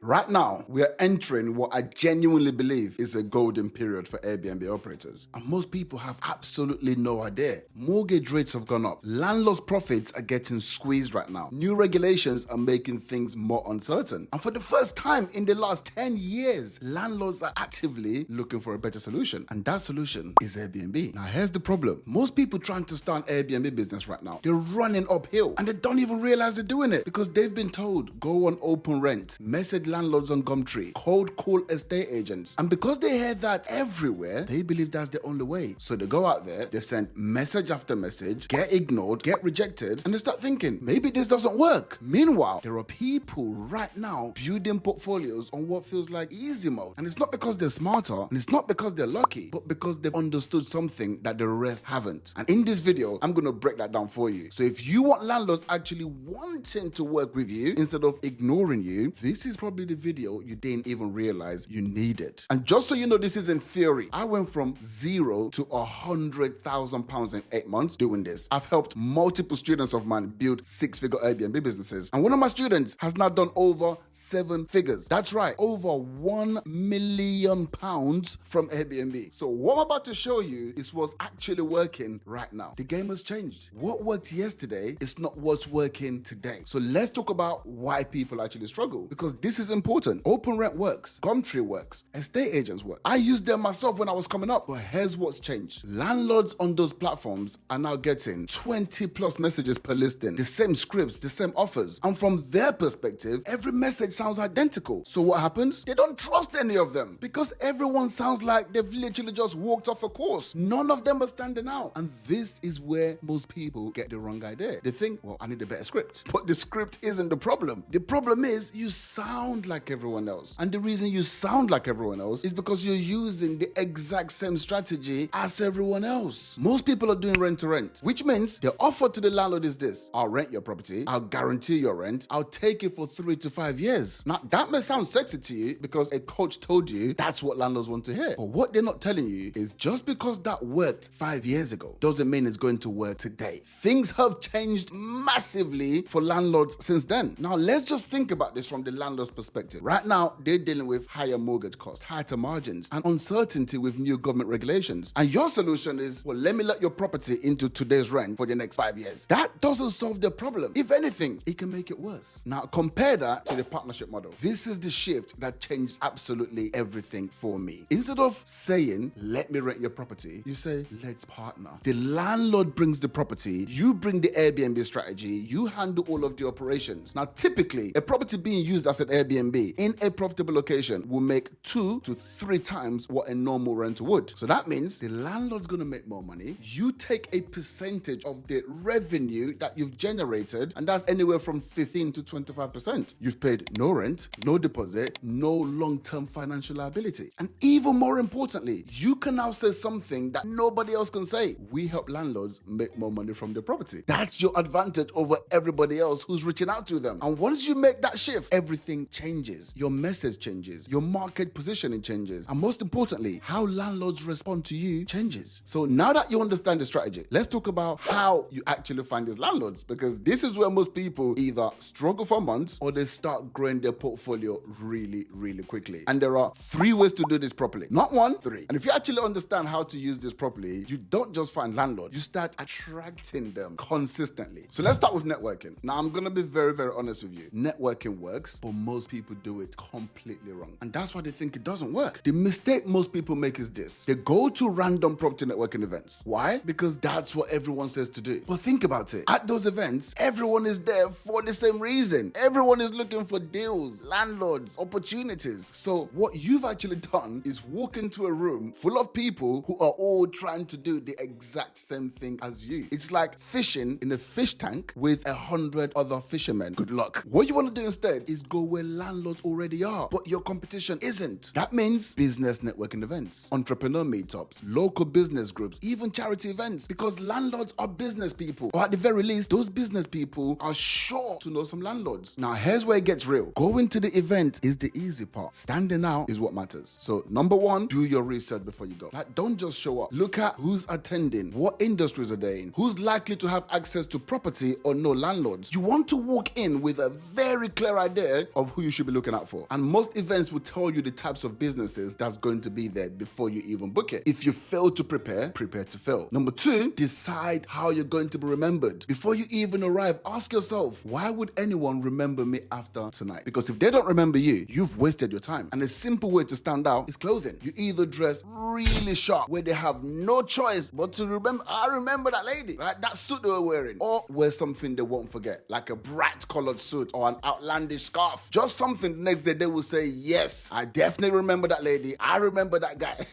Right now, we are entering what I genuinely believe is a golden period for Airbnb operators. And most people have absolutely no idea. Mortgage rates have gone up. Landlords' profits are getting squeezed right now. New regulations are making things more uncertain. And for the first time in the last 10 years, landlords are actively looking for a better solution. And that solution is Airbnb. Now, here's the problem. Most people trying to start an Airbnb business right now, they're running uphill and they don't even realize they're doing it because they've been told, go on open rent, message landlords on Gumtree, cold call estate agents. And because they hear that everywhere, they believe that's the only way. So they go out there, they send message after message, get ignored, get rejected, and they start thinking, maybe this doesn't work. Meanwhile, there are people right now building portfolios on what feels like easy mode. And it's not because they're smarter, and it's not because they're lucky, but because they've understood something that the rest haven't. And in this video, I'm gonna break that down for you. So if you want landlords actually wanting to work with you instead of ignoring you, this is probably the video you didn't even realize you needed. And just so you know, this is in theory. I went from zero to £100,000 in 8 months doing this. I've helped multiple students of mine build 6-figure Airbnb businesses. And one of my students has now done over 7 figures. That's right, over £1 million from Airbnb. So what I'm about to show you is what's actually working right now. The game has changed. What worked yesterday is not what's working today. So let's talk about why people actually struggle, because this is important. Open rent works, Gumtree works, estate agents work. I used them myself when I was coming up, but here's what's changed. Landlords on those platforms are now getting 20 plus messages per listing, the same scripts, the same offers. And from their perspective, every message sounds identical. So what happens? They don't trust any of them because everyone sounds like they've literally just walked off a course. None of them are standing out. And this is where most people get the wrong idea. They think, well, I need a better script. But the script isn't the problem. The problem is you sound like everyone else. And the reason you sound like everyone else is because you're using the exact same strategy as everyone else. Most people are doing rent to rent, which means the offer to the landlord is this: I'll rent your property, I'll guarantee your rent, I'll take it for 3 to 5 years. Now, that may sound sexy to you because a coach told you that's what landlords want to hear. But what they're not telling you is just because that worked 5 years ago doesn't mean it's going to work today. Things have changed massively for landlords since then. Now, let's just think about this from the landlord's perspective. Right now, they're dealing with higher mortgage costs, tighter margins, and uncertainty with new government regulations. And your solution is, well, let me let your property into today's rent for the next 5 years. That doesn't solve the problem. If anything, it can make it worse. Now, compare that to the partnership model. This is the shift that changed absolutely everything for me. Instead of saying, let me rent your property, you say, let's partner. The landlord brings the property, you bring the Airbnb strategy, you handle all of the operations. Now, typically, a property being used as an Airbnb in a profitable location will make 2 to 3 times what a normal rental would. So that means the landlord's gonna make more money. You take a percentage of the revenue that you've generated, and that's anywhere from 15 to 25%. You've paid no rent, no deposit, no long-term financial liability. And even more importantly, you can now say something that nobody else can say. We help landlords make more money from their property. That's your advantage over everybody else who's reaching out to them. And once you make that shift, everything changes. Your message changes, your market positioning changes, and most importantly, how landlords respond to you changes. So now that you understand the strategy, let's talk about how you actually find these landlords, because this is where most people either struggle for months or they start growing their portfolio really, really quickly. And there are 3 ways to do this properly. Not 1, 3. And if you actually understand how to use this properly, you don't just find landlords, you start attracting them consistently. So let's start with networking. Now, I'm gonna be very, very honest with you. Networking works, but most people do it completely wrong. And that's why they think it doesn't work. The mistake most people make is this: they go to random property networking events. Why? Because that's what everyone says to do. But think about it. At those events, everyone is there for the same reason. Everyone is looking for deals, landlords, opportunities. So what you've actually done is walk into a room full of people who are all trying to do the exact same thing as you. It's like fishing in a fish tank with 100 other fishermen. Good luck. What you want to do instead is go where landlords already are, but your competition isn't. That means business networking events, entrepreneur meetups, local business groups, even charity events, because landlords are business people, or at the very least, those business people are sure to know some landlords. Now, here's where it gets real. Going to the event is the easy part. Standing out is what matters. So number 1, do your research before you go. Like, don't just show up. Look at who's attending, what industries are they in, who's likely to have access to property or no landlords. You want to walk in with a very clear idea of who you should should be looking out for. And most events will tell you the types of businesses that's going to be there before you even book it. If you fail to prepare to fail. Number 2, decide how you're going to be remembered. Before you even arrive, ask yourself, why would anyone remember me after tonight? Because if they don't remember you, you've wasted your time. And a simple way to stand out is clothing. You either dress really sharp, where they have no choice but to remember, I remember that lady, right? That suit they were wearing. Or wear something they won't forget, like a bright colored suit or an outlandish scarf. Just something the next day they will say, yes, I definitely remember that lady. I remember that guy.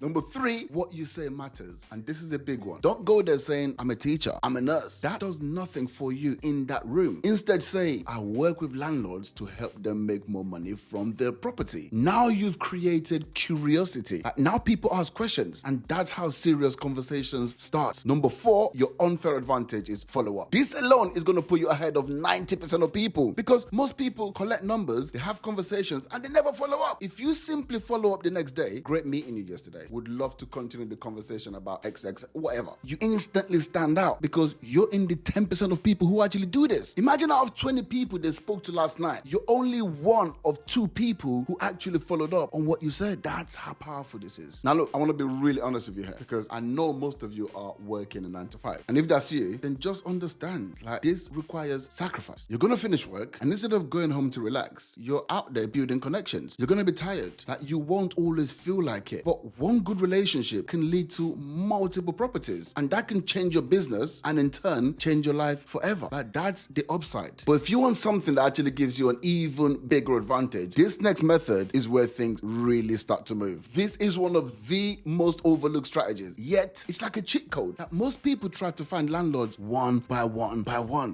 Number 3, what you say matters. And this is a big one. Don't go there saying, I'm a teacher, I'm a nurse. That does nothing for you in that room. Instead say, I work with landlords to help them make more money from their property. Now you've created curiosity. Now people ask questions, and that's how serious conversations start. Number 4, your unfair advantage is follow up. This alone is going to put you ahead of 90% of people, because most people collect numbers, they have conversations, and they never follow up. If you simply follow up the next day, great meeting you yesterday, would love to continue the conversation about XX, whatever. You instantly stand out because you're in the 10% of people who actually do this. Imagine out of 20 people they spoke to last night, you're only one of 2 people who actually followed up on what you said. That's how powerful this is. Now look, I want to be really honest with you here, because I know most of you are working a 9 to 5. And if that's you, then just understand, like, this requires sacrifice. You're going to finish work, and instead of going home to relax, you're out there building connections. You're going to be tired. Like, you won't always feel like it. But one good relationship can lead to multiple properties, and that can change your business and in turn change your life forever. Like, that's the upside. But if you want something that actually gives you an even bigger advantage, this next method is where things really start to move. This is one of the most overlooked strategies, yet it's like a cheat code that most people try to find landlords one by one.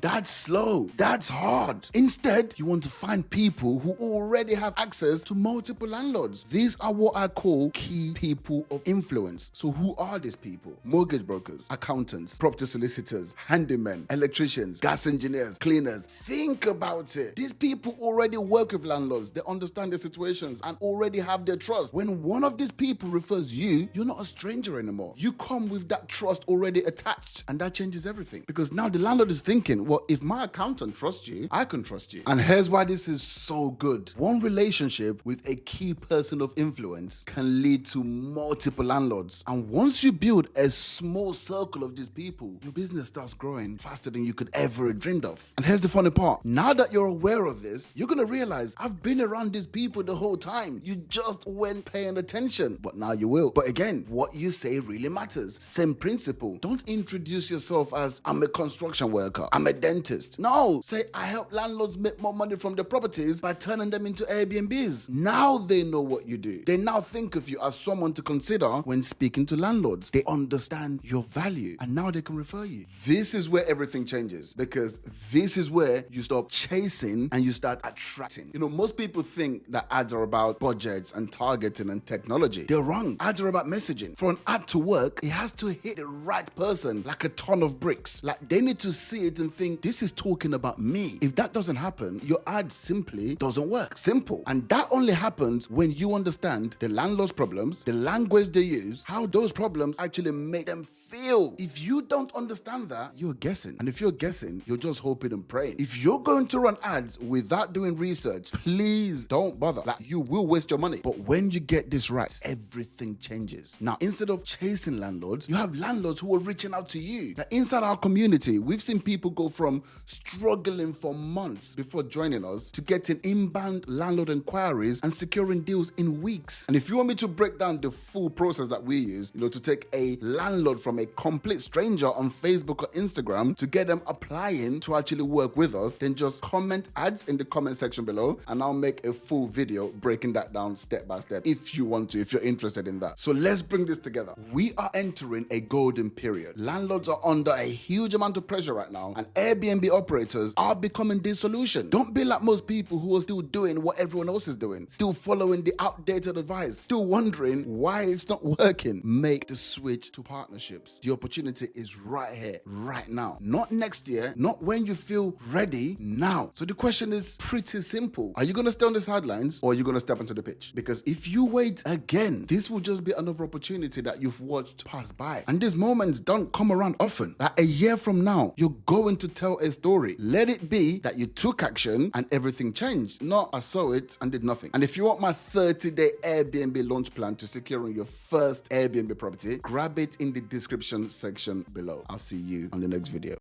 That's slow. That's hard. Instead, you want to find people who already have access to multiple landlords. These are what I call key people of influence. So who are these people? Mortgage brokers, accountants, property solicitors, handymen, electricians, gas engineers, cleaners. Think about it. These people already work with landlords. They understand their situations and already have their trust. When one of these people refers you, you're not a stranger anymore. You come with that trust already attached, and that changes everything. Because now the landlord is thinking, well, if my accountant trusts you, I can trust you. And here's why this is so good. One relationship with a key person of influence can lead to multiple landlords. And once you build a small circle of these people, your business starts growing faster than you could ever have dreamed of. And here's the funny part. Now that you're aware of this, you're going to realize, I've been around these people the whole time. You just weren't paying attention, but now you will. But again, what you say really matters. Same principle. Don't introduce yourself as, I'm a construction worker, I'm a dentist. No, say, I help landlords make more money from their properties by turning them into Airbnbs. Now they know what you do. They now think of you as someone to consider when speaking to landlords. They understand your value, and now they can refer you. This is where everything changes, because this is where you stop chasing and you start attracting. You know, most people think that ads are about budgets and targeting and technology. They're wrong. Ads are about messaging. For an ad to work, it has to hit the right person like a ton of bricks. Like, they need to see it and think, this is talking about me. If that doesn't happen, your ad simply doesn't work. Simple. And that only happens when you understand the landlord's problems, the language they use, how those problems actually make them feel. If you don't understand that, you're guessing. And if you're guessing, you're just hoping and praying. If you're going to run ads without doing research, please don't bother. Like, you will waste your money. But when you get this right, everything changes. Now, instead of chasing landlords, you have landlords who are reaching out to you. Now, inside our community, we've seen people go from struggling for months before joining us to getting inbound landlord inquiries and securing deals in weeks. And if you want me to break down the full process that we use, to take a landlord from a complete stranger on Facebook or Instagram to get them applying to actually work with us, then just comment ads in the comment section below, and I'll make a full video breaking that down step by step if you want to, if you're interested in that. So let's bring this together. We are entering a golden period. Landlords are under a huge amount of pressure right now, and Airbnb operators are becoming the solution. Don't be like most people who are still doing what everyone else is doing, still following the outdated advice, still wondering why it's not working. Make the switch to partnerships. The opportunity is right here, right now. Not next year, not when you feel ready, now. So the question is pretty simple. Are you going to stay on the sidelines, or are you going to step onto the pitch? Because if you wait again, this will just be another opportunity that you've watched pass by. And these moments don't come around often. Like, a year from now, you're going to tell a story. Let it be that you took action and everything everything changed. No, I saw it and did nothing. And if you want my 30-day Airbnb launch plan to securing your first Airbnb property, grab it in the description section below. I'll see you on the next video.